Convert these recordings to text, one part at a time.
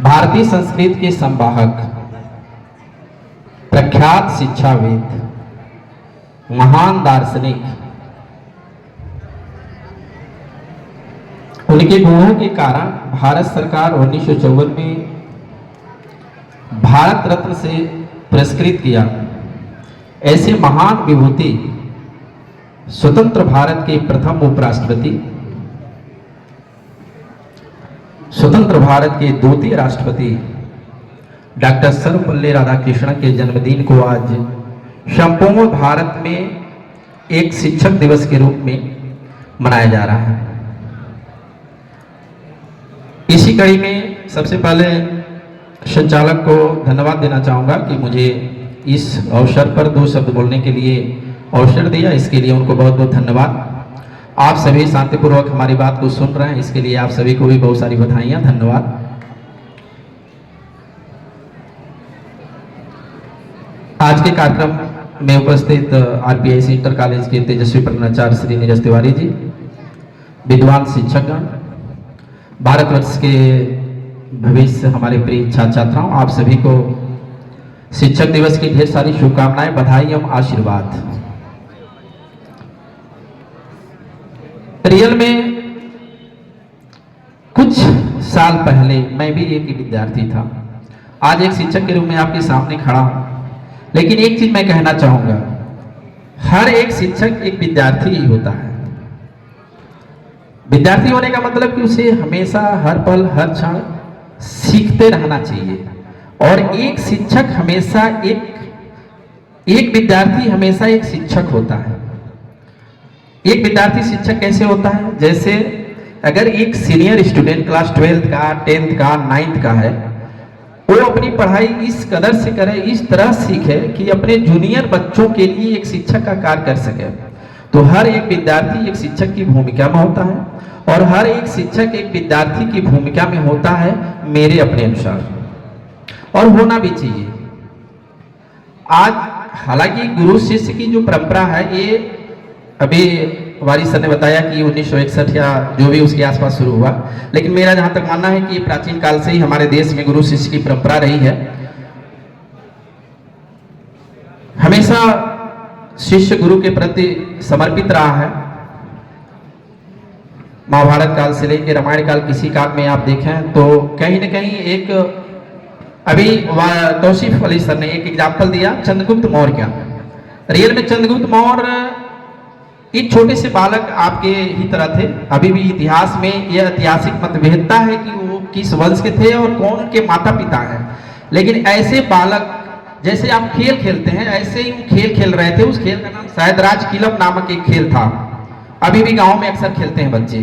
भारतीय संस्कृति के संवाहक, प्रख्यात शिक्षाविद, महान दार्शनिक, उनके गुणों के कारण भारत सरकार 1954 में भारत रत्न से पुरस्कृत किया। ऐसे महान विभूति स्वतंत्र भारत के प्रथम उपराष्ट्रपति, स्वतंत्र भारत के द्वितीय राष्ट्रपति डॉक्टर सर्वपल्ली राधाकृष्णन के जन्मदिन को आज संपूर्ण भारत में एक शिक्षक दिवस के रूप में मनाया जा रहा है। इसी कड़ी में सबसे पहले संचालक को धन्यवाद देना चाहूँगा कि मुझे इस अवसर पर 2 शब्द बोलने के लिए अवसर दिया। इसके लिए उनको बहुत बहुत धन्यवाद। आप सभी शांतिपूर्वक हमारी बात को सुन रहे हैं, इसके लिए आप सभी को भी बहुत सारी बधाइयाँ, धन्यवाद। आज के कार्यक्रम में उपस्थित आरपीआईएस इंटर कॉलेज के तेजस्वी प्रधानाचार्य श्री नीरज तिवारी जी, विद्वान शिक्षकगण, भारतवर्ष के भविष्य हमारे प्रिय छात्र छात्राओं, आप सभी को शिक्षक दिवस की ढेर सारी शुभकामनाएं, बधाई एवं आशीर्वाद। रियल में कुछ साल पहले मैं भी एक विद्यार्थी था, आज एक शिक्षक के रूप में आपके सामने खड़ा हूं। लेकिन एक चीज मैं कहना चाहूंगा, हर एक शिक्षक एक विद्यार्थी ही होता है। विद्यार्थी होने का मतलब कि उसे हमेशा हर पल हर क्षण सीखते रहना चाहिए। और एक शिक्षक हमेशा एक विद्यार्थी हमेशा एक शिक्षक होता है। एक विद्यार्थी शिक्षक कैसे होता है? जैसे अगर एक सीनियर स्टूडेंट क्लास 12th का, 10th का, 9th का है, वो अपनी पढ़ाई इस कदर से करे, इस तरह सीखे कि अपने जूनियर बच्चों के लिए एक शिक्षक का कार्य कर सके। तो हर एक विद्यार्थी एक शिक्षक की भूमिका में होता है और हर एक शिक्षक एक विद्यार्थी की भूमिका में होता है, मेरे अपने अनुसार, और होना भी चाहिए। आज हालांकि गुरु शिष्य की जो परंपरा है, ये अभी वारी सर ने बताया कि 1961 या जो भी उसके आसपास शुरू हुआ, लेकिन मेरा जहां तक मानना है कि प्राचीन काल से ही हमारे देश में गुरु शिष्य की परंपरा रही है। हमेशा शिष्य गुरु के प्रति समर्पित रहा है। महाभारत काल से लेकर रामायण काल, किसी काल में आप देखें तो कहीं न कहीं एक, अभी तौसीफ अली सर ने एक एग्जाम्पल दिया चंद्रगुप्त मौर्य का। रियल में चंद्रगुप्त मौर्य एक छोटे से बालक आपके ही तरह थे। अभी भी इतिहास में यह ऐतिहासिक मतभेदता है कि वो किस वंश के थे और कौन उनके माता पिता हैं। लेकिन ऐसे बालक, जैसे आप खेल खेलते हैं, ऐसे ही वो खेल खेल रहे थे। उस खेल का नाम शायद राजकिलम नामक एक खेल था, अभी भी गांव में अक्सर खेलते हैं बच्चे।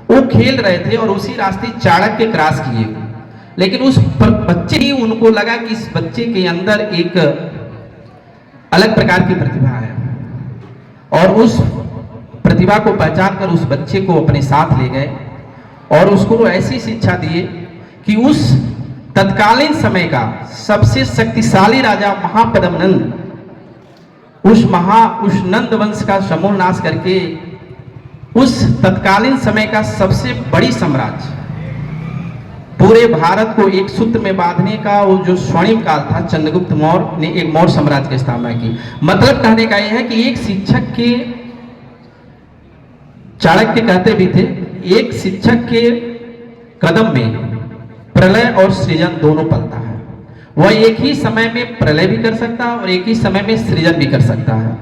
वो खेल रहे थे और उसी रास्ते चाणक्य क्रॉस किए, लेकिन उस बच्चे ही, उनको लगा कि इस बच्चे के अंदर एक अलग प्रकार की प्रतिभा है, और उस प्रतिभा को पहचान कर उस बच्चे को अपने साथ ले गए और उसको ऐसी शिक्षा दिए कि उस तत्कालीन समय का सबसे शक्तिशाली राजा महापद्मनंद, उस नंद वंश का समूल नाश करके उस तत्कालीन समय का सबसे बड़ी साम्राज्य, पूरे भारत को एक सूत्र में बांधने का वो जो स्वर्णिम काल था, चंद्रगुप्त मौर्य ने एक मौर्य साम्राज्य की स्थापना की। मतलब कहने का यह है कि एक शिक्षक के, चाणक्य कहते भी थे, एक शिक्षक के कदम में प्रलय और सृजन दोनों पलता है। वह एक ही समय में प्रलय भी कर सकता है और एक ही समय में सृजन भी कर सकता है।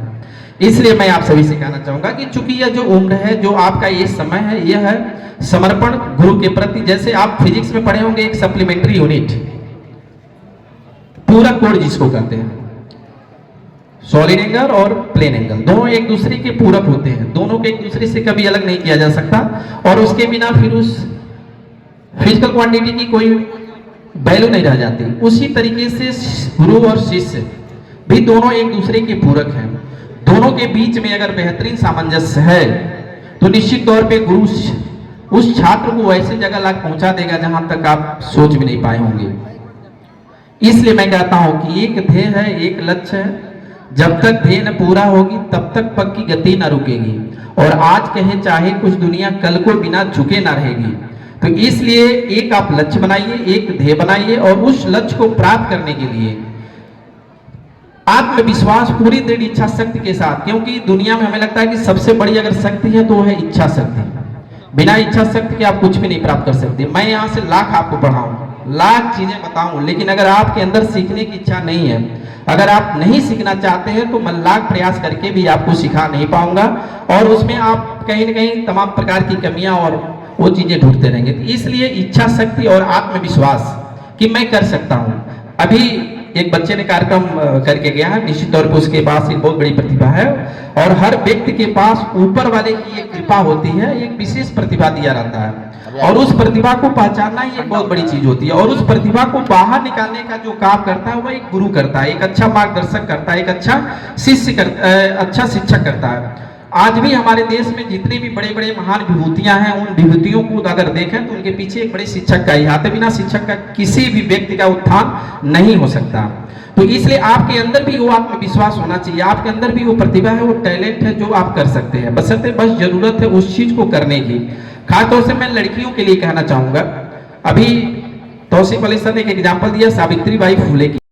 इसलिए मैं आप सभी से कहना चाहूंगा कि चूंकि यह जो उम्र है, जो आपका ये समय है, यह है समर्पण गुरु के प्रति। जैसे आप फिजिक्स में पढ़े होंगे एक सप्लीमेंट्री यूनिट, पूरक कोण जिसको कहते हैं, सॉलिड एंगल और प्लेन एंगल, दोनों एक दूसरे के पूरक होते हैं, दोनों को एक दूसरे से कभी अलग नहीं किया जा सकता, और उसके बिना फिर उस फिजिकल क्वांटिटी की कोई वैल्यू नहीं रह जाती। उसी तरीके से गुरु और शिष्य भी दोनों एक दूसरे के पूरक हैं। दोनों के बीच में अगर बेहतरीन सामंजस्य है तो निश्चित तौर पे गुरु उस छात्र को ऐसी जगह लाकर पहुंचा देगा जहां तक आप सोच भी नहीं पाए होंगे। इसलिए मैं कहता हूं कि एक ध्येय है, एक लक्ष्य है, जब तक ध्येय न पूरा होगी तब तक पग की गति न रुकेगी। और आज कहे चाहे कुछ दुनिया, कल को बिना झुके न रहेगी। तो इसलिए एक आप लक्ष्य बनाइए, एक ध्येय बनाइए और उस लक्ष्य को प्राप्त करने के लिए आत्मविश्वास, पूरी दृढ़ इच्छा शक्ति के साथ, क्योंकि दुनिया में हमें लगता है कि सबसे बड़ी अगर शक्ति है तो वो है इच्छा शक्ति। बिना इच्छा शक्ति के आप कुछ भी नहीं प्राप्त कर सकते। मैं यहाँ से लाख आपको पढ़ाऊं, लाख चीजें बताऊं, लेकिन अगर आपके अंदर सीखने की इच्छा नहीं है, अगर आप नहीं सीखना चाहते हैं, तो मैं लाख प्रयास करके भी आपको सिखा नहीं पाऊंगा और उसमें आप कहीं ना कहीं तमाम प्रकार की कमियां और वो चीजें ढूंढते रहेंगे। तो इसलिए इच्छा शक्ति और आत्मविश्वास कि मैं कर सकता हूं। अभी एक बच्चे ने कार्यक्रम करके गया है, निश्चित तौर पर उसके पास एक बहुत बड़ी प्रतिभा है और हर व्यक्ति के पास ऊपर वाले की एक कृपा होती है, एक विशेष प्रतिभा दिया रहता है और उस प्रतिभा को पहचानना ही एक बहुत बड़ी चीज होती है और उस प्रतिभा को बाहर निकालने का जो काम करता है वह एक गुरु करता है, एक अच्छा मार्गदर्शक करता है, एक अच्छा शिक्षक करता है। आज भी हमारे देश में जितने भी बड़े बड़े महान विभूतियां हैं, उन विभूतियों को अगर देखें तो उनके पीछे एक बड़े शिक्षक का ही हाथ है। बिना शिक्षक का किसी भी व्यक्ति का उत्थान नहीं हो सकता। तो इसलिए आपके अंदर भी वो आत्मविश्वास होना चाहिए, आपके अंदर भी वो प्रतिभा है, वो टैलेंट है जो आप कर सकते हैं, बशर्ते बस जरूरत है उस चीज को करने की। खासतौर से मैं लड़कियों के लिए कहना चाहूंगा, अभी तौसीफ अली सर ने एक एग्जाम्पल दिया सावित्री बाई फुले की।